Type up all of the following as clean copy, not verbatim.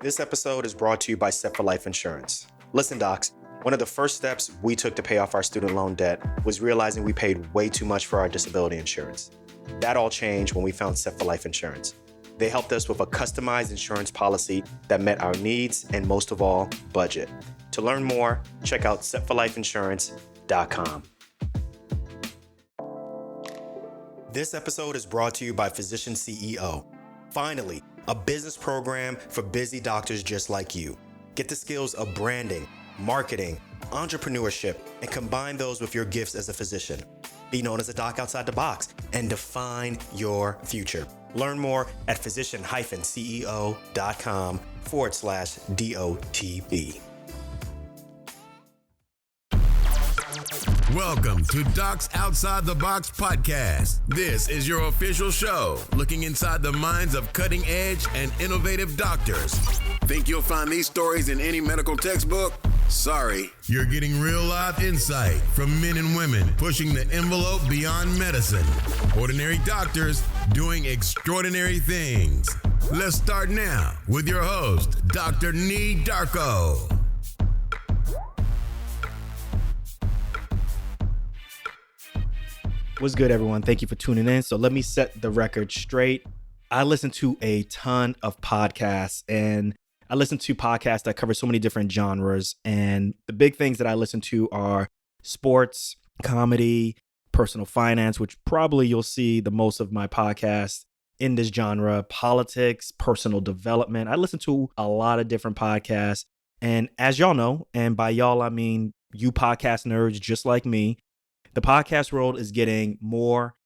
This episode is brought to you by Set for Life Insurance. Listen, docs, one of the first steps we took to pay off our student loan debt was realizing we paid way too much for our disability insurance. That all changed when we found Set for Life Insurance. They helped us with a customized insurance policy that met our needs and, most of all, budget. To learn more, check out setforlifeinsurance.com. This episode is brought to you by Physician CEO. Finally, a business program for busy doctors just like you. Get the skills of branding, marketing, entrepreneurship, and combine those with your gifts as a physician. Be known as a doc outside the box and define your future. Learn more at physician-ceo.com/DOTB. Welcome to Docs Outside the Box podcast. This is your official show, looking inside the minds of cutting-edge and innovative doctors. Think you'll find these stories in any medical textbook? Sorry. You're getting real life insight from men and women pushing the envelope beyond medicine. Ordinary doctors doing extraordinary things. Let's start now with your host, Dr. Nee Darko. What's good, everyone? Thank you for tuning in. So let me set the record straight. I listen to a ton of podcasts, and I listen to podcasts that cover so many different genres. And the big things that I listen to are sports, comedy, personal finance, which probably you'll see the most of my podcasts in this genre, politics, personal development. I listen to a lot of different podcasts. And as y'all know, and by y'all, I mean you podcast nerds just like me, the podcast world is getting more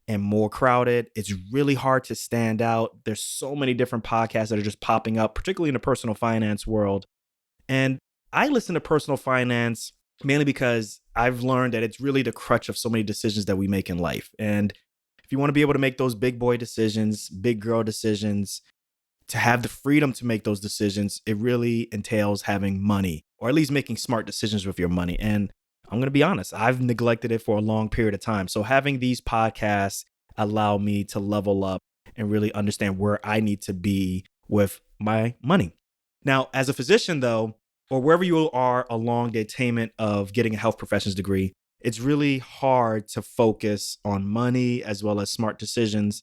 and more crowded. It's really hard to stand out. There's so many different podcasts that are just popping up, particularly in the personal finance world. And I listen to personal finance mainly because I've learned that it's really the crutch of so many decisions that we make in life. And if you want to be able to make those big boy decisions, big girl decisions, to have the freedom to make those decisions, it really entails having money, or at least making smart decisions with your money. And I'm going to be honest, I've neglected it for a long period of time. So having these podcasts allow me to level up and really understand where I need to be with my money. Now, as a physician, though, or wherever you are along the attainment of getting a health professions degree, it's really hard to focus on money as well as smart decisions,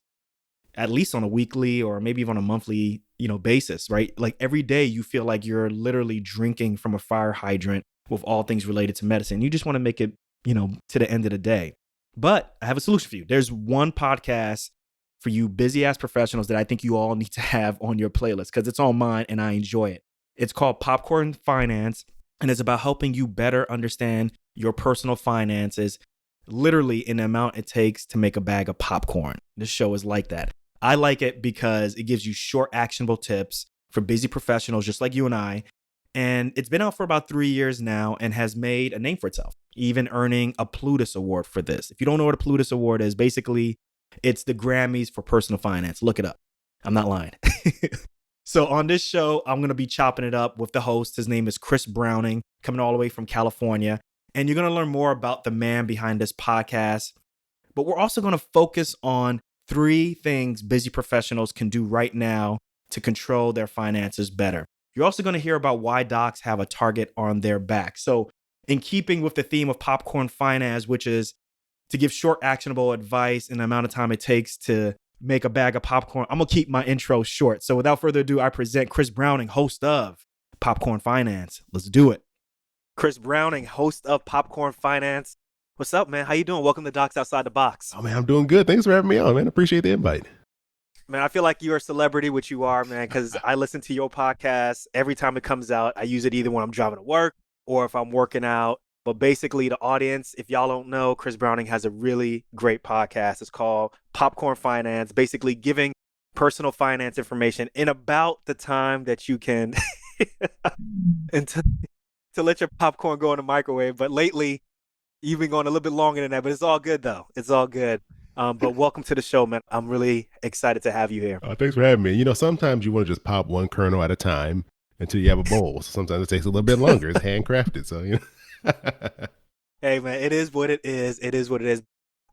at least on a weekly or maybe even on a monthly, basis, right? Like every day you feel like you're literally drinking from a fire hydrant with all things related to medicine. You just want to make it, to the end of the day. But I have a solution for you. There's one podcast for you busy ass professionals that I think you all need to have on your playlist because it's on mine and I enjoy it. It's called Popcorn Finance, and it's about helping you better understand your personal finances, literally in the amount it takes to make a bag of popcorn. This show is like that. I like it because it gives you short, actionable tips for busy professionals just like you and I. And it's been out for about 3 years now and has made a name for itself, even earning a Plutus Award for this. If you don't know what a Plutus Award is, basically, it's the Grammys for personal finance. Look it up. I'm not lying. So on this show, I'm going to be chopping it up with the host. His name is Chris Browning, coming all the way from California. And you're going to learn more about the man behind this podcast. But we're also going to focus on 3 things busy professionals can do right now to control their finances better. You're also going to hear about why docs have a target on their back. So in keeping with the theme of popcorn finance, which is to give short, actionable advice in the amount of time it takes to make a bag of popcorn, I'm going to keep my intro short. So without further ado, I present Chris Browning, host of Popcorn Finance. Let's do it. Chris Browning, host of Popcorn Finance. What's up, man? How you doing? Welcome to Docs Outside the Box. Oh, man, I'm doing good. Thanks for having me on, man. Appreciate the invite. Man, I feel like you're a celebrity, which you are, man, because I listen to your podcast every time it comes out. I use it either when I'm driving to work or if I'm working out. But basically, the audience, if y'all don't know, Chris Browning has a really great podcast. It's called Popcorn Finance, basically giving personal finance information in about the time that you can and to let your popcorn go in the microwave. But lately, you've been going a little bit longer than that, but it's all good, though. It's all good. But welcome to the show, man. I'm really excited to have you here. Thanks for having me. Sometimes you want to just pop one kernel at a time until you have a bowl. So sometimes it takes a little bit longer. It's handcrafted. So, Hey, man, it is what it is. It is what it is.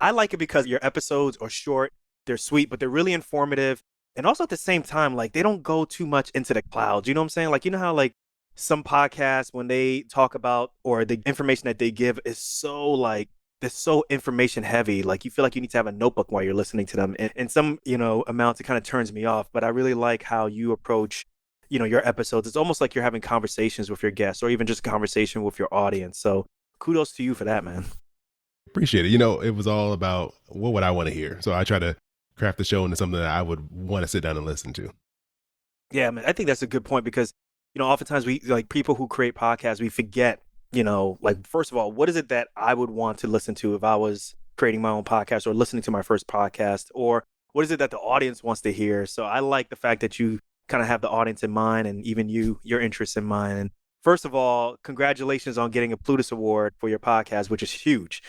I like it because your episodes are short, they're sweet, but they're really informative. And also at the same time, like they don't go too much into the clouds. You know what I'm saying? Like, you know how like some podcasts when they talk about or the information that they give is so like they're so information heavy. Like you feel like you need to have a notebook while you're listening to them. And some, amounts it kind of turns me off. But I really like how you approach, your episodes. It's almost like you're having conversations with your guests or even just conversation with your audience. So kudos to you for that, man. Appreciate it. It was all about what would I want to hear. So I try to craft the show into something that I would want to sit down and listen to. Yeah, man, I think that's a good point because, oftentimes we like people who create podcasts, we forget, like, first of all, what is it that I would want to listen to if I was creating my own podcast or listening to my first podcast? Or what is it that the audience wants to hear? So I like the fact that you kind of have the audience in mind and even your interests in mind. And first of all, congratulations on getting a Plutus Award for your podcast, which is huge.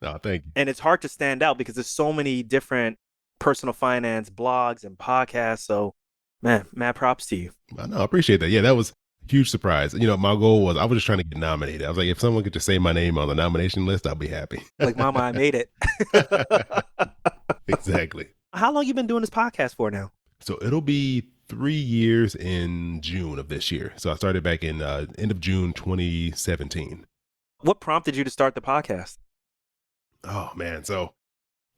Oh, thank you. And it's hard to stand out because there's so many different personal finance blogs and podcasts. So, man, mad props to you. I know, I appreciate that. Yeah, that was a huge surprise. My goal was I was just trying to get nominated. I was like, if someone could just say my name on the nomination list, I'll be happy. Like, mama, I made it. Exactly. How long you been doing this podcast for now? So it'll be 3 years in June of this year. So I started back in end of June 2017. What prompted you to start the podcast? Oh, man. So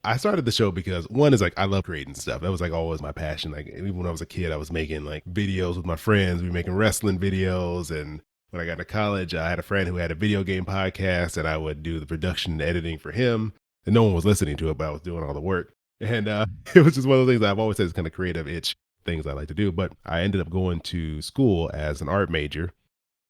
I started the show because one is like, I love creating stuff. That was like always my passion. Like even when I was a kid, I was making like videos with my friends. We were making wrestling videos. And when I got to college, I had a friend who had a video game podcast and I would do the production and editing for him. And no one was listening to it, but I was doing all the work. And it was just one of those things that I've always said is kind of creative itch things I like to do. But I ended up going to school as an art major.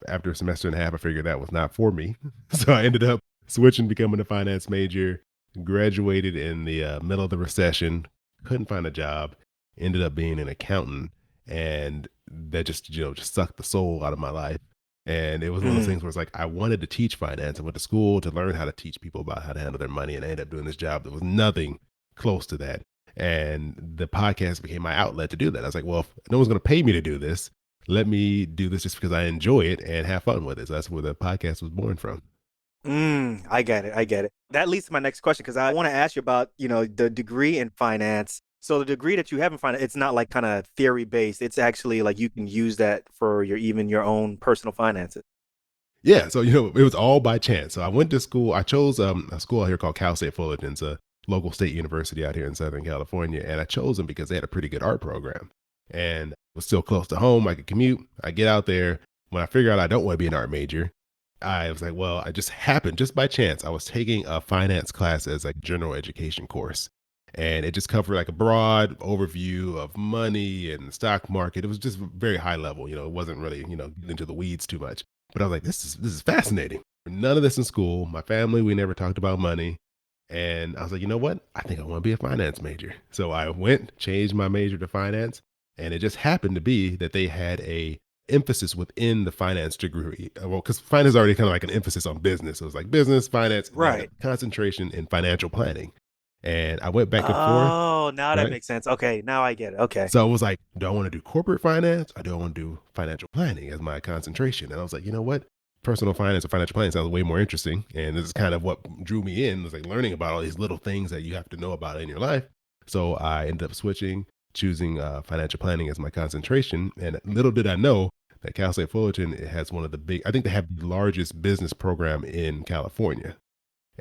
After a semester and a half, I figured that was not for me. So I ended up switching, becoming a finance major, graduated in the middle of the recession, couldn't find a job, ended up being an accountant. And that just sucked the soul out of my life. And it was one of those things where it's like, I wanted to teach finance. I went to school to learn how to teach people about how to handle their money. And I ended up doing this job that was nothing close to that. And the podcast became my outlet to do that. I was like, well, if no one's going to pay me to do this, let me do this just because I enjoy it and have fun with it. So that's where the podcast was born from. I get it. That leads to my next question because I want to ask you about, the degree in finance. So the degree that you have in finance, it's not like kind of theory based. It's actually like you can use that for your own personal finances. Yeah. So, it was all by chance. So I went to school. I chose a school out here called Cal State Fullerton. It's a local state university out here in Southern California. And I chose them because they had a pretty good art program. And it was still close to home. I could commute. I get out there. When I figure out I don't want to be an art major, I was like, well, I just happened, just by chance, I was taking a finance class as like a general education course. And it just covered like a broad overview of money and the stock market. It was just very high level. It wasn't really, getting into the weeds too much. But I was like, this is fascinating. None of this in school. My family, we never talked about money. And I was like, you know what? I think I want to be a finance major. So I went, changed my major to finance. And it just happened to be that they had a emphasis within the finance degree. Well, because finance is already kind of like an emphasis on business. So it was like business, finance, right? Concentration in financial planning. And I went back and forth. Oh, now that makes sense. Okay, now I get it. Okay. So I was like, do I want to do corporate finance? Or do I want to do financial planning as my concentration? And I was like, you know what? Personal finance or financial planning sounds way more interesting. And this is kind of what drew me in, was like learning about all these little things that you have to know about in your life. So I ended up choosing financial planning as my concentration. And little did I know that Cal State Fullerton has I think they have the largest business program in California.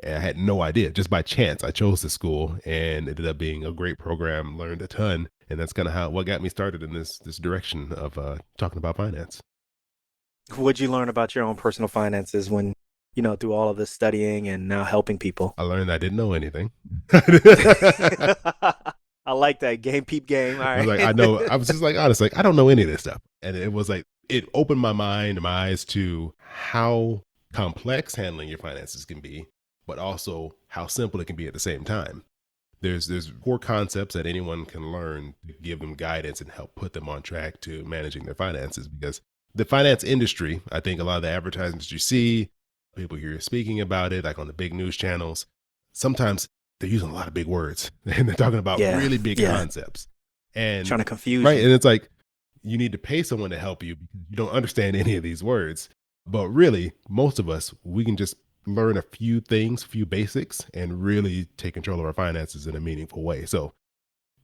And I had no idea. Just by chance, I chose the school and it ended up being a great program, learned a ton. And that's kind of what got me started in this direction of talking about finance. What'd you learn about your own personal finances when, through all of this studying and now helping people? I learned I didn't know anything. I like that. Peep game. All right. I was like, I know. I was just like, honestly, I don't know any of this stuff. And it was like, it opened my mind, my eyes to how complex handling your finances can be, but also how simple it can be at the same time. There's core concepts that anyone can learn to give them guidance and help put them on track to managing their finances. Because the finance industry, I think a lot of the advertisements you see, people hear speaking about it, like on the big news channels, sometimes they're using a lot of big words and they're talking about really big concepts and trying to confuse you. And it's like, you need to pay someone to help you because you don't understand any of these words. But really, most of us, we can just learn a few things, few basics, and really take control of our finances in a meaningful way. So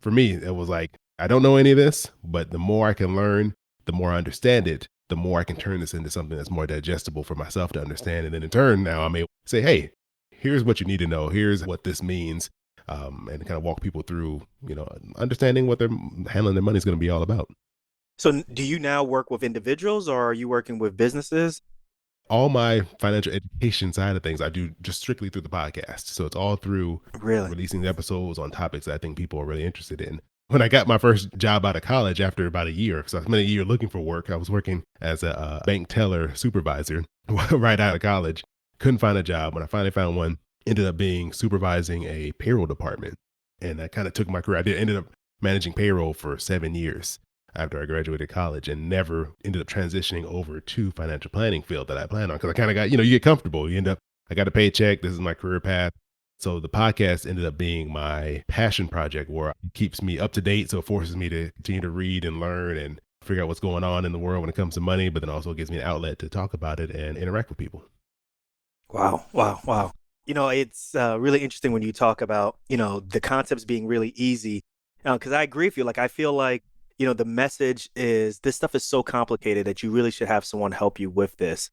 for me, it was like, I don't know any of this, but the more I can learn, the more I understand it, the more I can turn this into something that's more digestible for myself to understand. And then in turn, now I'm able to say, hey, here's what you need to know. Here's what this means. And kind of walk people through, understanding what they're handling their money is going to be all about. So do you now work with individuals or are you working with businesses? All my financial education side of things, I do just strictly through the podcast. So it's all through releasing the episodes on topics that I think people are really interested in. When I got my first job out of college after about a year, because I spent a year looking for work, I was working as a bank teller supervisor right out of college. Couldn't find a job. When I finally found one, ended up being supervising a payroll department. And that kind of took my career. I ended up managing payroll for 7 years after I graduated college and never ended up transitioning over to financial planning field that I planned on. Because I kind of got, you get comfortable. I got a paycheck. This is my career path. So the podcast ended up being my passion project where it keeps me up to date. So it forces me to continue to read and learn and figure out what's going on in the world when it comes to money, but then also gives me an outlet to talk about it and interact with people. Wow. It's really interesting when you talk about, the concepts being really easy. Because I agree with you. Like, I feel like, the message is this stuff is so complicated that you really should have someone help you with this.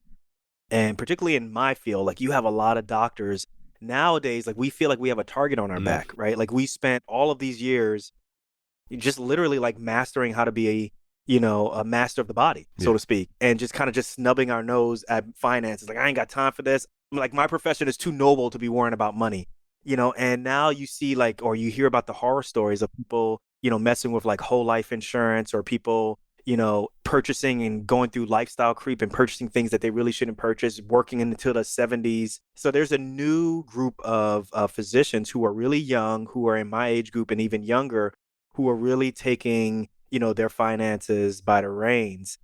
And particularly in my field, like you have a lot of doctors nowadays, like we feel like we have a target on our back, right? Like we spent all of these years just literally like mastering how to be a master of the body, so to speak, and just kind of just snubbing our nose at finances. Like, I ain't got time for this. Like, my profession is too noble to be worrying about money, and now you see or you hear about the horror stories of people, messing with like whole life insurance or people, purchasing and going through lifestyle creep and purchasing things that they really shouldn't purchase, working until the 70s. So there's a new group of physicians who are really young, who are in my age group and even younger, who are really taking, their finances by the reins.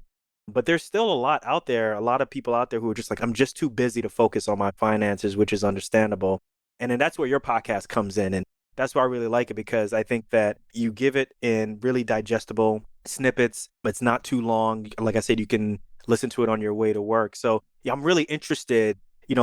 But there's still a lot of people out there who are just like, I'm just too busy to focus on my finances, which is understandable. And then that's where your podcast comes in. And that's why I really like it, because I think that you give it in really digestible snippets. It's not too long. Like I said, you can listen to it on your way to work. So yeah, I'm really interested,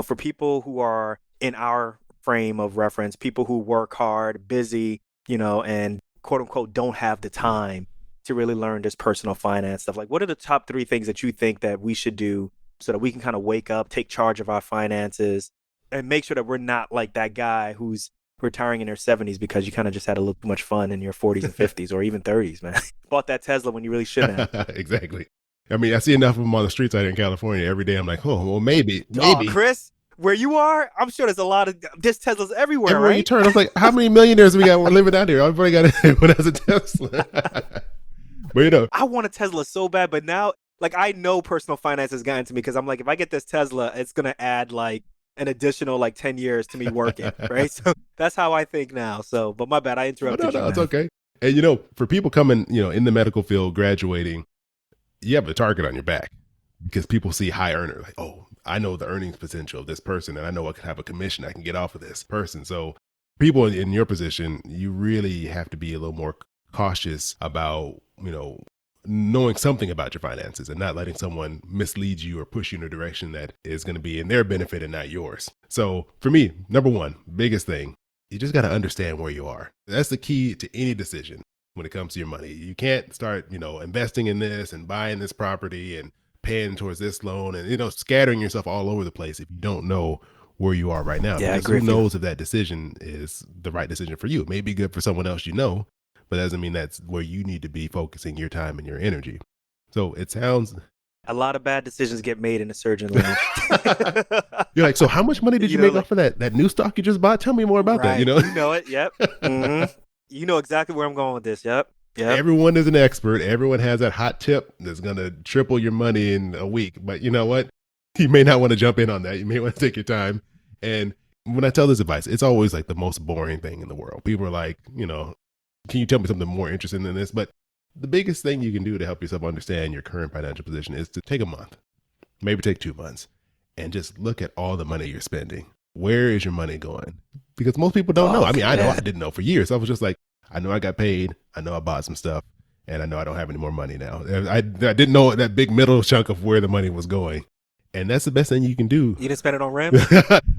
for people who are in our frame of reference, people who work hard, busy, and quote unquote, don't have the time to really learn this personal finance stuff. Like, what are the top 3 things that you think that we should do so that we can kind of wake up, take charge of our finances, and make sure that we're not like that guy who's retiring in their 70s because you kind of just had a little too much fun in your 40s and 50s or even 30s, man. Bought that Tesla when you really shouldn't have. Exactly. I mean, I see enough of them on the streets out here in California every day. I'm like, oh, well, maybe. Chris, where you are, I'm sure there's a lot of there's Teslas everywhere, right? You turn, I'm like, how many millionaires we got living out here? Everybody got everyone has a Tesla. But I want a Tesla so bad, but now, like, I know personal finance has gotten to me because I'm like, if I get this Tesla, it's gonna add like an additional like 10 years to me working, right? So that's how I think now. So, but my bad, I interrupted you. No, it's okay. And for people coming, in the medical field, graduating, you have a target on your back because people see high earner, like, oh, I know the earnings potential of this person, and I know I can have a commission I can get off of this person. So, people in your position, you really have to be a little more cautious about, knowing something about your finances and not letting someone mislead you or push you in a direction that is going to be in their benefit and not yours. So for me, number one, biggest thing, you just got to understand where you are. That's the key to any decision when it comes to your money. You can't start, investing in this and buying this property and paying towards this loan and, scattering yourself all over the place if you don't know where you are right now. Yeah, because who knows if that decision is the right decision for you? It may be good for someone else, but that doesn't mean that's where you need to be focusing your time and your energy. So it sounds... A lot of bad decisions get made in the surgeon lounge. You're like, so how much money did you make off of that new stock you just bought? Tell me more about that, You know it, yep. Mm-hmm. You know exactly where I'm going with this, yep. Everyone is an expert. Everyone has that hot tip that's going to triple your money in a week. But you know what? You may not want to jump in on that. You may want to take your time. And when I tell this advice, it's always like the most boring thing in the world. People are like, can you tell me something more interesting than this? But the biggest thing you can do to help yourself understand your current financial position is to take a month, maybe take 2 months, and just look at all the money you're spending. Where is your money going? Because most people don't know. I mean, I know I didn't know for years. I was just like, I know I got paid. I know I bought some stuff, and I know I don't have any more money now. I didn't know that big middle chunk of where the money was going. And that's the best thing you can do. You didn't spend it on rims?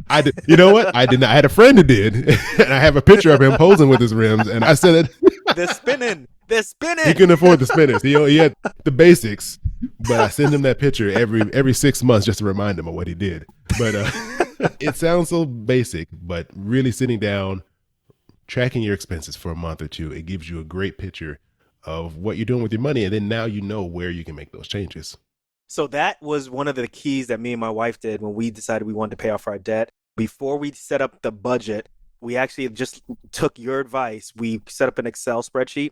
I did. You know what? I did not. I had a friend who did. And I have a picture of him posing with his rims. And I said it. They're spinning. They're spinning. He couldn't afford the spinners. He had the basics, but I send him that picture every 6 months just to remind him of what he did. But it sounds so basic, but really sitting down, tracking your expenses for a month or two, it gives you a great picture of what you're doing with your money. And then now you know where you can make those changes. So that was one of the keys that me and my wife did when we decided we wanted to pay off our debt. Before we set up the budget, we actually just took your advice. We set up an Excel spreadsheet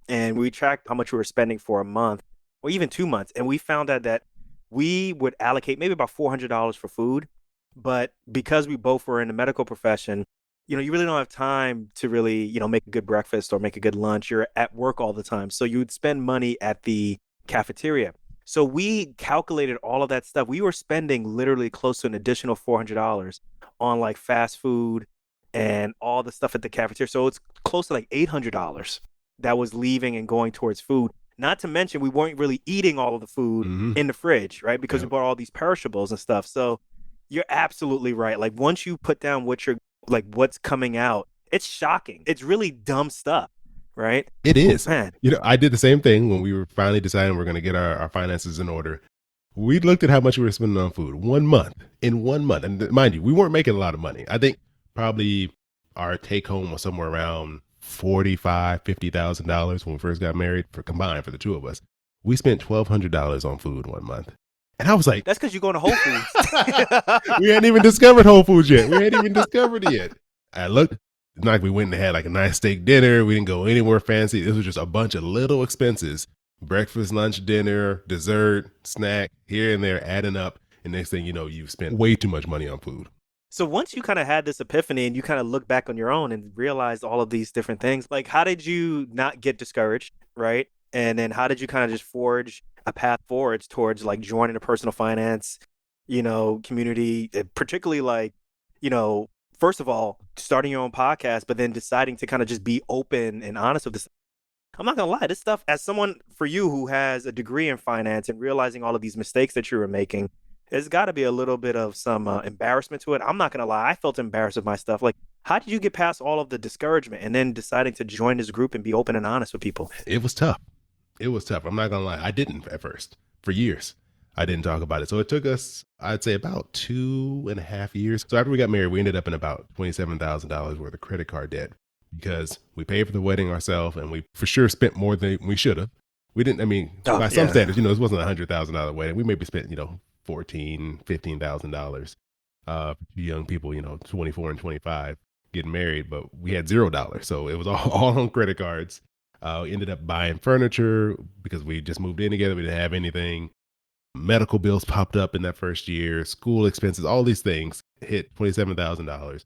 and we tracked how much we were spending for a month or even 2 months. And we found out that we would allocate maybe about $400 for food. But because we both were in the medical profession, you really don't have time to really, make a good breakfast or make a good lunch. You're at work all the time. So you would spend money at the cafeteria. So we calculated all of that stuff. We were spending literally close to an additional $400 on like fast food and all the stuff at the cafeteria. So it's close to like $800 that was leaving and going towards food. Not to mention we weren't really eating all of the food in the fridge, right? Because we bought all these perishables and stuff. So you're absolutely right. Like once you put down what's coming out, it's shocking. It's really dumb stuff. Right? It is. Man. I did the same thing when we were finally deciding we're going to get our finances in order. We looked at how much we were spending on food in 1 month. And mind you, we weren't making a lot of money. I think probably our take home was somewhere around $50,000 when we first got married combined for the two of us. We spent $1,200 on food 1 month. And I was like, that's because you're going to Whole Foods. We hadn't even discovered Whole Foods yet. We hadn't even discovered it yet. I looked. It's not like we went and had like a nice steak dinner. We didn't go anywhere fancy. This was just a bunch of little expenses. Breakfast, lunch, dinner, dessert, snack, here and there, adding up. And next thing you know, you've spent way too much money on food. So once you kind of had this epiphany and you kind of look back on your own and realized all of these different things, like how did you not get discouraged, right? And then how did you kind of just forge a path forwards towards like joining a personal finance, community, particularly like, first of all, starting your own podcast, but then deciding to kind of just be open and honest with this. I'm not gonna lie, this stuff, as someone for you who has a degree in finance and realizing all of these mistakes that you were making, there's got to be a little bit of some embarrassment to it. I'm not gonna lie, I felt embarrassed with my stuff. Like, how did you get past all of the discouragement and then deciding to join this group and be open and honest with people? It was tough. I'm not gonna lie. I didn't at first. For years, I didn't talk about it. So it took us, I'd say, about 2.5 years. So after we got married, we ended up in about $27,000 worth of credit card debt because we paid for the wedding ourselves and we for sure spent more than we should have. We didn't, by some standards, this wasn't a $100,000 wedding. We maybe spent, $14,000, $15,000 for two young people, 24 and 25 getting married, but we had $0. So it was all on credit cards. We ended up buying furniture because we just moved in together. We didn't have anything. Medical bills popped up in that first year, school expenses, all these things hit $27,000.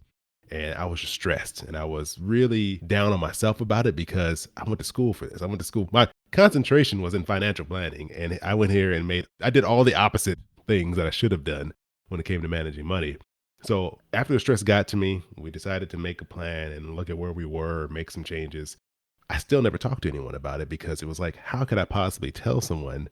And I was just stressed and I was really down on myself about it because I went to school for this. My concentration was in financial planning and I went here and I did all the opposite things that I should have done when it came to managing money. So after the stress got to me, we decided to make a plan and look at where we were, make some changes. I still never talked to anyone about it because it was like, how could I possibly tell someone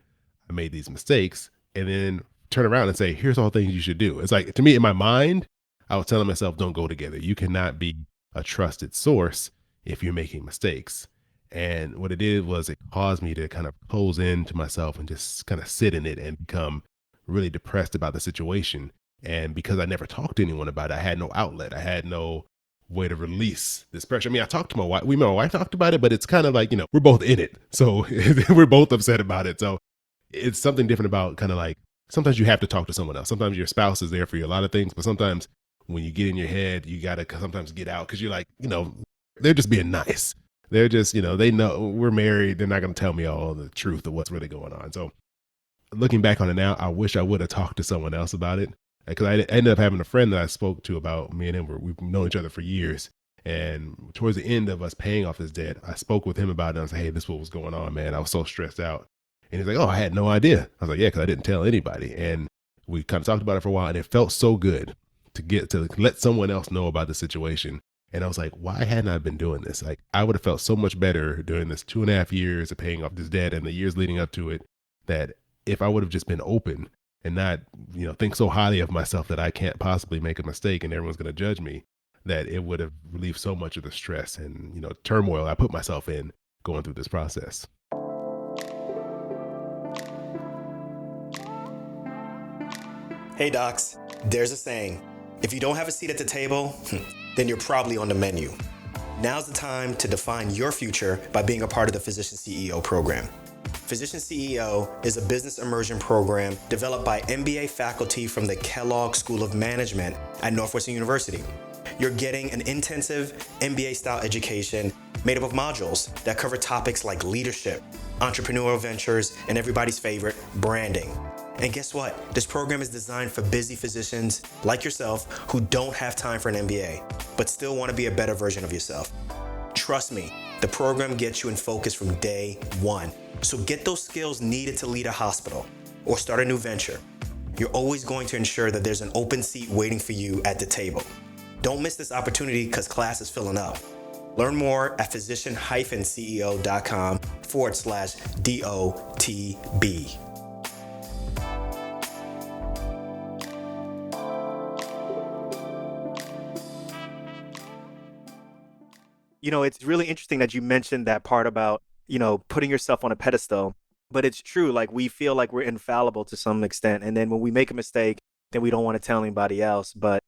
I made these mistakes and then turn around and say, here's all things you should do. It's like, to me, in my mind, I was telling myself, don't go together. You cannot be a trusted source if you're making mistakes. And what it did was it caused me to kind of close in to myself and just kind of sit in it and become really depressed about the situation. And because I never talked to anyone about it, I had no outlet. I had no way to release this pressure. I talked to my wife. My wife talked about it, but it's kind of like, we're both in it. So we're both upset about it. So it's something different about kind of like, sometimes you have to talk to someone else. Sometimes your spouse is there for you, a lot of things, but sometimes when you get in your head, you got to sometimes get out because you're like, they're just being nice. They're just, they know we're married. They're not going to tell me all the truth of what's really going on. So looking back on it now, I wish I would have talked to someone else about it because I ended up having a friend that I spoke to about me and him. We've known each other for years. And towards the end of us paying off his debt, I spoke with him about it. And I was like, hey, this is what was going on, man. I was so stressed out. And he's like, oh, I had no idea. I was like, yeah, because I didn't tell anybody. And we kind of talked about it for a while. And it felt so good to let someone else know about the situation. And I was like, why hadn't I been doing this? Like, I would have felt so much better during this 2.5 years of paying off this debt and the years leading up to it, that if I would have just been open and not, think so highly of myself that I can't possibly make a mistake and everyone's going to judge me, that it would have relieved so much of the stress and, turmoil I put myself in going through this process. Hey docs, there's a saying, if you don't have a seat at the table, then you're probably on the menu. Now's the time to define your future by being a part of the Physician CEO program. Physician CEO is a business immersion program developed by MBA faculty from the Kellogg School of Management at Northwestern University. You're getting an intensive MBA-style education made up of modules that cover topics like leadership, entrepreneurial ventures, and everybody's favorite, branding. And guess what? This program is designed for busy physicians like yourself who don't have time for an MBA, but still want to be a better version of yourself. Trust me, the program gets you in focus from day one. So get those skills needed to lead a hospital or start a new venture. You're always going to ensure that there's an open seat waiting for you at the table. Don't miss this opportunity because class is filling up. Learn more at physician-ceo.com/DOTB. You know, it's really interesting that you mentioned that part about, putting yourself on a pedestal. But it's true, like we feel like we're infallible to some extent. And then when we make a mistake, then we don't want to tell anybody else. But,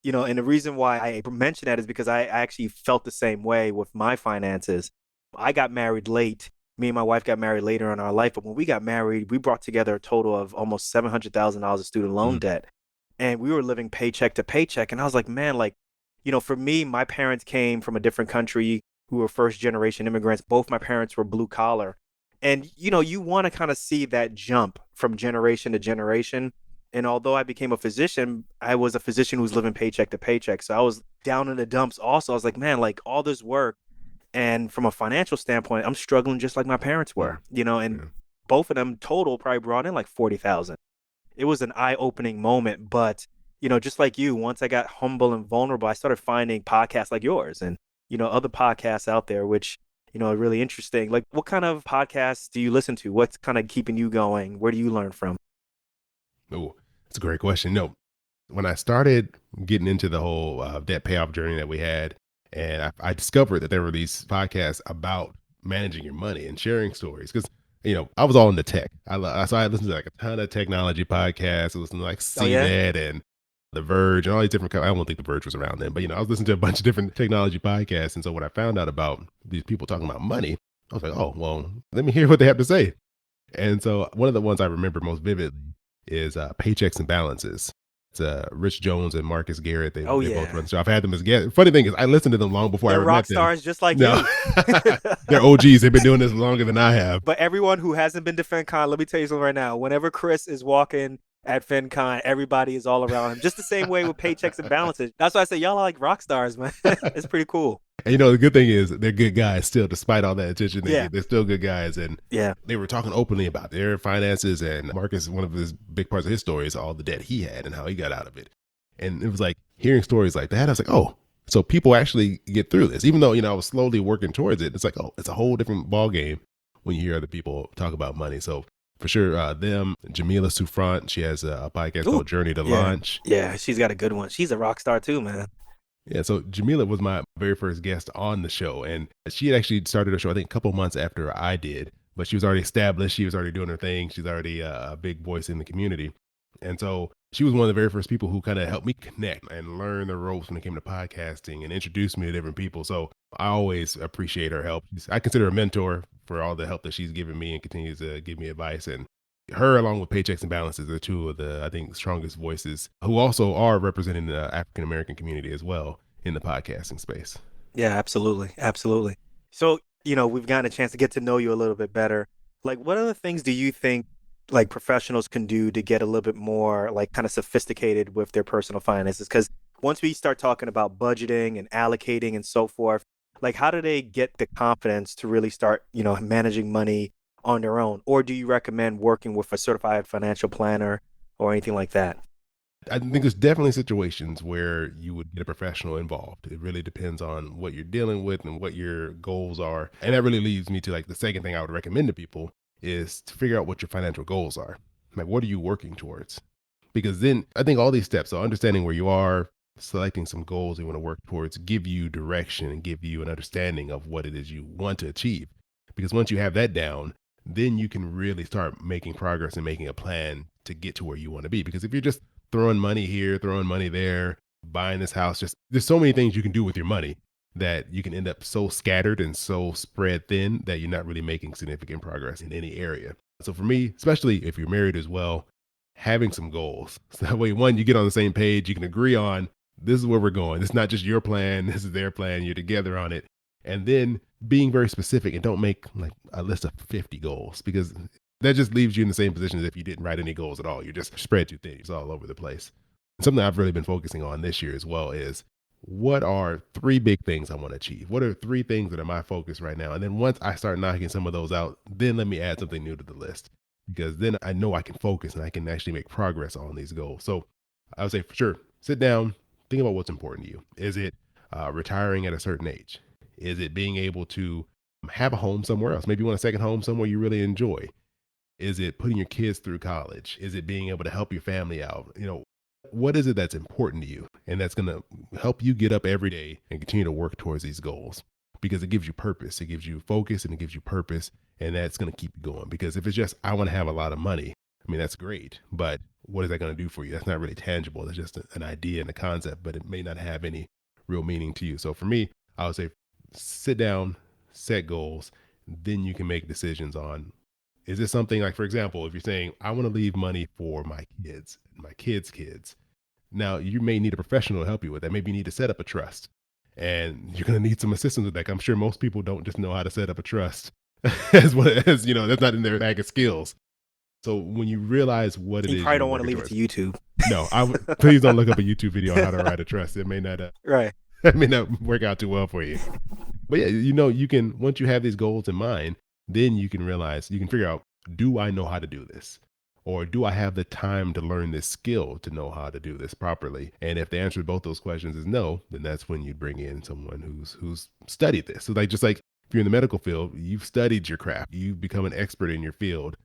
and the reason why I mention that is because I actually felt the same way with my finances. I got married late. Me and my wife got married later in our life. But when we got married, we brought together a total of almost $700,000 of student loan debt. And we were living paycheck to paycheck. And I was like, man, for me, my parents came from a different country who were first generation immigrants. Both my parents were blue collar. And, you want to kind of see that jump from generation to generation. And although I became a physician, I was a physician who was living paycheck to paycheck. So I was down in the dumps also. I was like, man, all this work. And from a financial standpoint, I'm struggling just like my parents were, both of them total probably brought in like 40,000. It was an eye-opening moment. But, just like you, once I got humble and vulnerable, I started finding podcasts like yours and, other podcasts out there, which, are really interesting. Like, what kind of podcasts do you listen to? What's kind of keeping you going? Where do you learn from? Oh, that's a great question. No, when I started getting into the whole debt payoff journey that we had, and I discovered that there were these podcasts about managing your money and sharing stories. Because, I was all into tech. So I listened to like a ton of technology podcasts. I listened to like CNET and The Verge and all these different, I don't think The Verge was around then, but I was listening to a bunch of different technology podcasts. And so when I found out about these people talking about money, I was like, oh, well, let me hear what they have to say. And so one of the ones I remember most vividly is Paychecks and Balances. It's Rich Jones and Marcus Garrett. They both run the show. I've had them as guests. Funny thing is, I listened to them long before I met them. They're rock stars just like you. They're OGs. They've been doing this longer than I have. But everyone who hasn't been to FinCon, let me tell you something right now. Whenever Chris is walking at FinCon, everybody is all around him. Just the same way with Paychecks and Balances. That's why I say y'all are like rock stars, man. It's pretty cool. And the good thing is they're good guys still, despite all that attention. They're still good guys. And they were talking openly about their finances. And Marcus, one of his big parts of his story is all the debt he had and how he got out of it. And it was like hearing stories like that. I was like, oh, so people actually get through this. Even though, I was slowly working towards it. It's like, oh, it's a whole different ball game when you hear other people talk about money. So for sure, them, Jamila Souffrant, she has a podcast called Journey to Launch. Yeah, she's got a good one. She's a rock star too, man. Yeah, so Jamila was my very first guest on the show. And she had actually started a show, I think, a couple months after I did. But she was already established. She was already doing her thing. She's already a big voice in the community. And so she was one of the very first people who kind of helped me connect and learn the ropes when it came to podcasting and introduced me to different people. So I always appreciate her help. I consider her a mentor for all the help that she's given me and continues to give me advice. And her, along with Paychecks and Balances, are two of the, I think, strongest voices who also are representing the African-American community as well in the podcasting space. Yeah, absolutely. Absolutely. So, we've gotten a chance to get to know you a little bit better. Like, what other things do you think like professionals can do to get a little bit more like kind of sophisticated with their personal finances? Because once we start talking about budgeting and allocating and so forth, like how do they get the confidence to really start, managing money on their own? Or do you recommend working with a certified financial planner or anything like that? I think there's definitely situations where you would get a professional involved. It really depends on what you're dealing with and what your goals are. And that really leads me to like the second thing I would recommend to people is to figure out what your financial goals are. Like, what are you working towards? Because then I think all these steps, so understanding where you are, selecting some goals you want to work towards give you direction and give you an understanding of what it is you want to achieve. Because once you have that down, then you can really start making progress and making a plan to get to where you want to be. Because if you're just throwing money here, throwing money there, buying this house, just there's so many things you can do with your money that you can end up so scattered and so spread thin that you're not really making significant progress in any area. So for me, especially if you're married as well, having some goals. So that way, one, you get on the same page, you can agree on this is where we're going. It's not just your plan, this is their plan, you're together on it. And then being very specific and don't make like a list of 50 goals because that just leaves you in the same position as if you didn't write any goals at all. You're just spread too thin. It's all over the place. Something I've really been focusing on this year as well is what are 3 big things I want to achieve? What are 3 things that are my focus right now? And then once I start knocking some of those out, then let me add something new to the list because then I know I can focus and I can actually make progress on these goals. So I would say for sure, sit down, think about what's important to you. Is it retiring at a certain age? Is it being able to have a home somewhere else? Maybe you want a second home somewhere you really enjoy. Is it putting your kids through college? Is it being able to help your family out? What is it that's important to you? And that's going to help you get up every day and continue to work towards these goals because it gives you purpose. It gives you focus and it gives you purpose. And that's going to keep you going because if it's just, I want to have a lot of money, I mean, that's great, but what is that going to do for you? That's not really tangible. That's just an idea and a concept, but it may not have any real meaning to you. So for me, I would say sit down, set goals, then you can make decisions on, is this something like, for example, if you're saying, I want to leave money for my kids and my kids' kids. Now you may need a professional to help you with that. Maybe you need to set up a trust and you're going to need some assistance with that. I'm sure most people don't just know how to set up a trust as well as, that's not in their bag of skills. So when you realize what it is, you probably don't want to leave it to YouTube. No, please don't look up a YouTube video on how to write a trust. It may not, right. It may not work out too well for you. But yeah, you can, once you have these goals in mind, then you can realize, you can figure out, do I know how to do this? Or do I have the time to learn this skill to know how to do this properly? And if the answer to both those questions is no, then that's when you bring in someone who's studied this. So just like if you're in the medical field, you've studied your craft, you've become an expert in your field.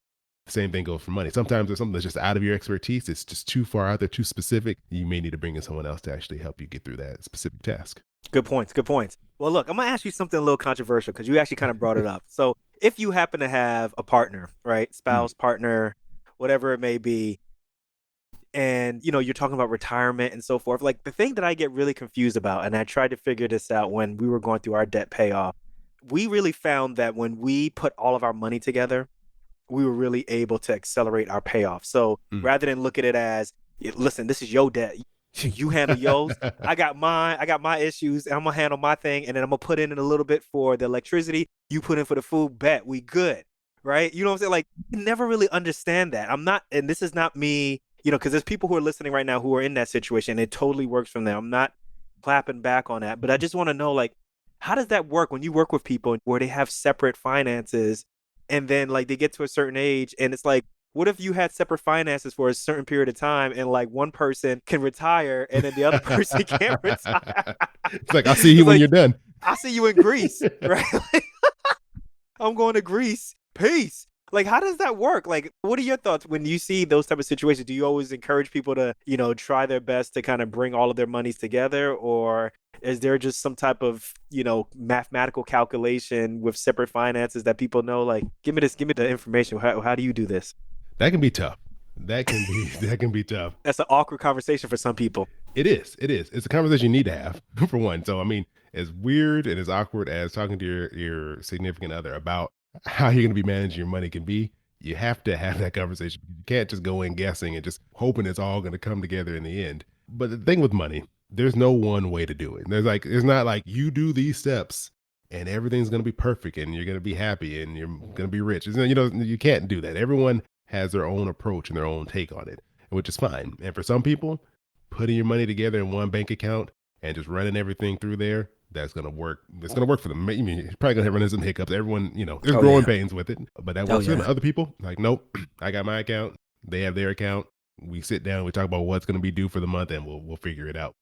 Same thing goes for money. Sometimes there's something that's just out of your expertise. It's just too far out there, too specific. You may need to bring in someone else to actually help you get through that specific task. Good points. Good points. Well, look, I'm going to ask you something a little controversial because you actually kind of brought it up. So if you happen to have a partner, right? Spouse, partner, whatever it may be, and, you're talking about retirement and so forth. Like the thing that I get really confused about, and I tried to figure this out when we were going through our debt payoff, we really found that when we put all of our money together, we were really able to accelerate our payoff. So rather than look at it as, listen, this is your debt. You handle yours. I got mine. I got my issues. And I'm going to handle my thing. And then I'm going to put in a little bit for the electricity. You put in for the food. Bet we good. Right? You know what I'm saying? Like, I never really understand that. I'm not, and this is not me, because there's people who are listening right now who are in that situation. And it totally works for them. I'm not clapping back on that. But I just want to know, like, how does that work when you work with people where they have separate finances? And then like they get to a certain age and it's like, what if you had separate finances for a certain period of time and like one person can retire and then the other person can't retire? It's like, I'll see you when you're done. I'll see you in Greece, right? I'm going to Greece. Peace. Like, how does that work? Like, what are your thoughts when you see those type of situations? Do you always encourage people to, try their best to kind of bring all of their monies together? Or is there just some type of, mathematical calculation with separate finances that people know, like, give me the information. How do you do this? That can be tough. That can be tough. That's an awkward conversation for some people. It is. It's a conversation you need to have for one. So, I mean, as weird and as awkward as talking to your significant other about how you're going to be managing your money can be, you have to have that conversation. You can't just go in guessing and just hoping it's all going to come together in the end. But the thing with money, there's no one way to do it. It's not like you do these steps and everything's going to be perfect and you're going to be happy and you're going to be rich. You can't do that. Everyone has their own approach and their own take on it, which is fine. And for some people, putting your money together in one bank account and just running everything through there, that's going to work. It's going to work for them. You're probably going to run into some hiccups. Everyone, there's growing pains with it, but that works for them. Other people, like, nope, I got my account. They have their account. We sit down, we talk about what's going to be due for the month and we'll figure it out.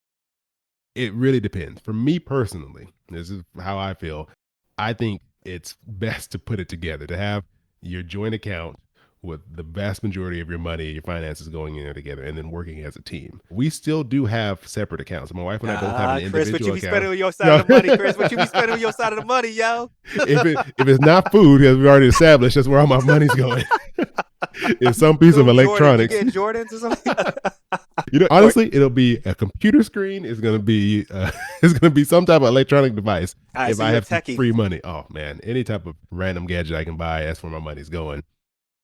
It really depends. For me personally, this is how I feel. I think it's best to put it together, to have your joint account with the vast majority of your money, your finances going in there together, and then working as a team. We still do have separate accounts. My wife and I both have an Chris, individual what you be account. spending on your side of the money, Chris? What you be spending on your side of the money, yo? If it's not food, as we already established, that's where all my money's going. It's some piece of electronics. You get Jordans or something? Honestly, it'll be a computer screen. It's gonna be some type of electronic device. Right, if so I you're have some techie. free money, oh man, any type of random gadget I can buy, that's where my money's going.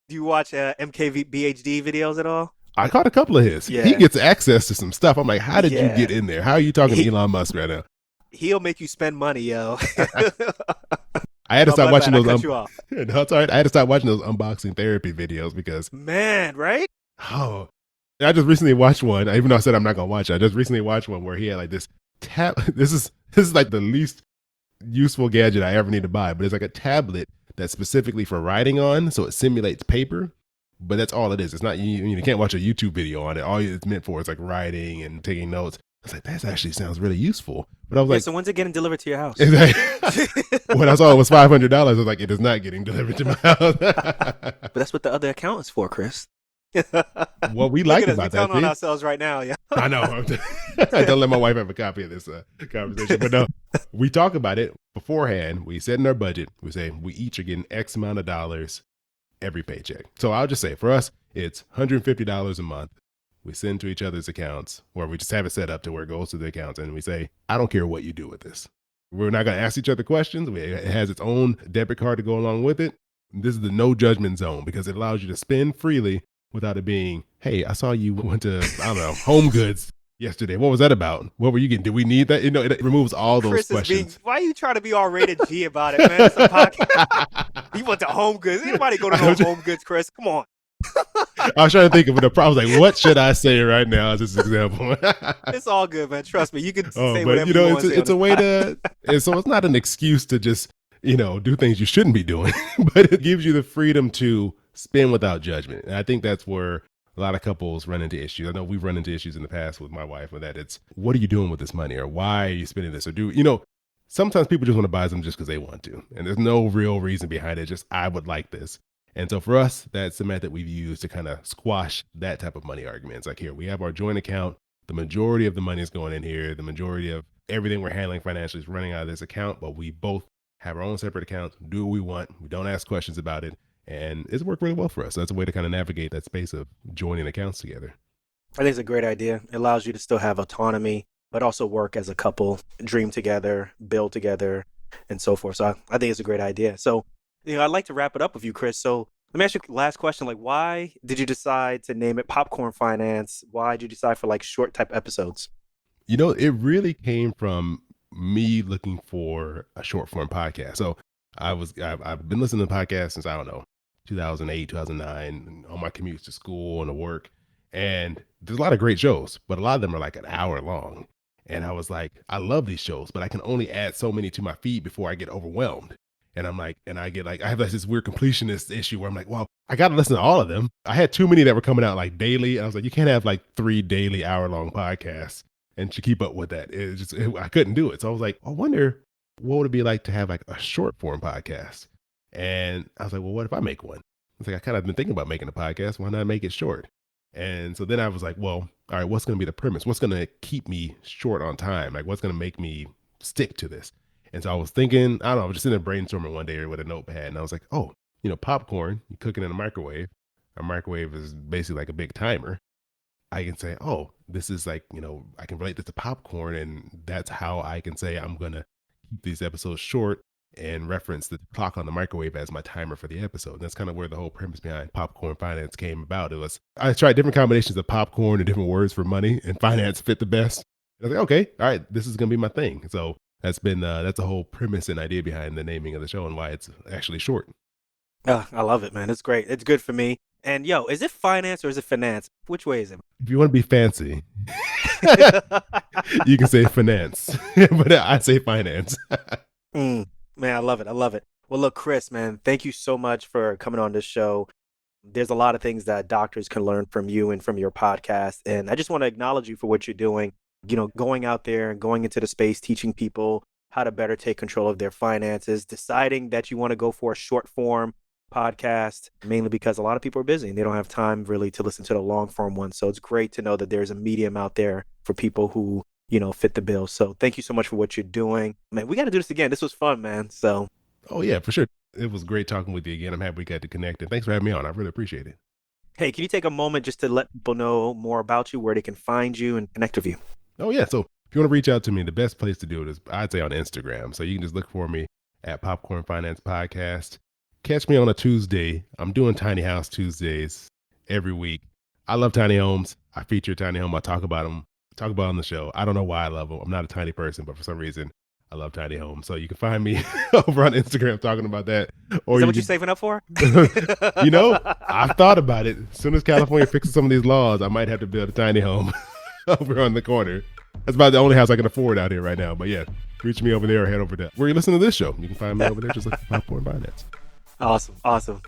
Do you watch MKBHD videos at all? I caught a couple of his. Yeah. He gets access to some stuff. I'm like, how did you Yeah. get in there? How are you talking to Elon Musk right now? He'll make you spend money, yo. I had to stop watching those. Cut you off. No, it's all right. I had to stop watching those unboxing therapy videos because Man, right? I just recently watched one. Even though I said I'm not gonna watch it, I just recently watched one where he had like this tab. This is like the least useful gadget I ever need to buy, but it's like a tablet that's specifically for writing on, so it simulates paper. But that's all it is. It's not you can't watch a YouTube video on it. All it's meant for is like writing and taking notes. I was like, that actually sounds really useful. But I was like, so when's it getting delivered to your house? when I saw it was $500, I was like, it is not getting delivered to my house. But that's what the other account is for, Chris. What we like Look at us, about we that telling on thing, ourselves right now, yeah. I know. I don't let my wife have a copy of this conversation. But no, we talk about it beforehand. We set in our budget. We say we each are getting X amount of dollars every paycheck. So I'll just say for us, it's $150 a month. We send to each other's accounts, or we just have it set up to where it goes to the accounts. And we say, I don't care what you do with this. We're not going to ask each other questions. It has its own debit card to go along with it. This is the no judgment zone because it allows you to spend freely without it being, hey, I saw you went to, I don't know, Home Goods yesterday. What was that about? What were you getting? Did we need that? It removes all those questions. Why are you trying to be all rated G about it, man? It's a podcast. You went to Home Goods. Anybody go to no Home Goods, Chris? Come on. I was trying to think of the problem. I was like, what should I say right now as this example? It's all good, man. Trust me. You can say but whatever you want to say. it's a way to, so it's not an excuse to just, do things you shouldn't be doing, but it gives you the freedom to spend without judgment. And I think that's where a lot of couples run into issues. I know we've run into issues in the past with my wife with that. It's, what are you doing with this money? Or why are you spending this? Or sometimes people just want to buy them just because they want to. And there's no real reason behind it. Just, I would like this. And so for us, that's the method we've used to kind of squash that type of money argument. It's like, here, we have our joint account. The majority of the money is going in here. The majority of everything we're handling financially is running out of this account, but we both have our own separate accounts, do what we want. We don't ask questions about it. And it's worked really well for us. So that's a way to kind of navigate that space of joining accounts together. I think it's a great idea. It allows you to still have autonomy, but also work as a couple, dream together, build together, and so forth. So I think it's a great idea. So, I'd like to wrap it up with you, Chris. So let me ask you the last question. Like, why did you decide to name it Popcorn Finance? Why did you decide for like short type episodes? It really came from me looking for a short form podcast. So I've been listening to podcasts since, I don't know, 2008, 2009, on my commutes to school and to work. And there's a lot of great shows, but a lot of them are like an hour long. And I was like, I love these shows, but I can only add so many to my feed before I get overwhelmed. And I'm like, I have this weird completionist issue where I'm like, well, I got to listen to all of them. I had too many that were coming out like daily. And I was like, you can't have like 3 daily hour-long podcasts and to keep up with that. I couldn't do it. So I was like, I wonder what would it be like to have like a short form podcast? And I was like, well, what if I make one? It's like, I kind of been thinking about making a podcast. Why not make it short? And so then I was like, well, all right, what's going to be the premise? What's going to keep me short on time? Like, what's going to make me stick to this? And so I was thinking, I don't know, I was just sitting there brainstorming one day with a notepad, and I was like, oh, popcorn, you cook it in a microwave. A microwave is basically like a big timer. I can say, oh, this is like, I can relate this to popcorn, and that's how I can say I'm going to keep these episodes short and reference the clock on the microwave as my timer for the episode. And that's kind of where the whole premise behind Popcorn Finance came about. I tried different combinations of popcorn and different words for money, and finance fit the best. And I was like, okay, all right, this is going to be my thing. So that's the whole premise and idea behind the naming of the show and why it's actually short. I love it, man. It's great. It's good for me. And is it finance or is it finance? Which way is it? If you want to be fancy, you can say finance, but I say finance. Man, I love it. I love it. Well, look, Chris, man, thank you so much for coming on this show. There's a lot of things that doctors can learn from you and from your podcast. And I just want to acknowledge you for what you're doing. Going out there and going into the space, teaching people how to better take control of their finances, deciding that you want to go for a short form podcast, mainly because a lot of people are busy and they don't have time really to listen to the long form one. So it's great to know that there's a medium out there for people who, fit the bill. So thank you so much for what you're doing. Man, we got to do this again. This was fun, man. So. Oh, yeah, for sure. It was great talking with you again. I'm happy we got to connect. And thanks for having me on. I really appreciate it. Hey, can you take a moment just to let people know more about you, where they can find you and connect with you? Oh, yeah. So if you want to reach out to me, the best place to do it is, I'd say, on Instagram. So you can just look for me at Popcorn Finance Podcast. Catch me on a Tuesday. I'm doing Tiny House Tuesdays every week. I love tiny homes. I feature tiny home. I talk about them, on the show. I don't know why I love them. I'm not a tiny person, but for some reason, I love tiny homes. So you can find me over on Instagram talking about that. Or is that what you're saving up for? I've thought about it. As soon as California fixes some of these laws, I might have to build a tiny home over on the corner. That's about the only house I can afford out here right now. But yeah, reach me over there or head over to where you listen to this show. You can find me over there. Just look for Popcorn Finance. Awesome.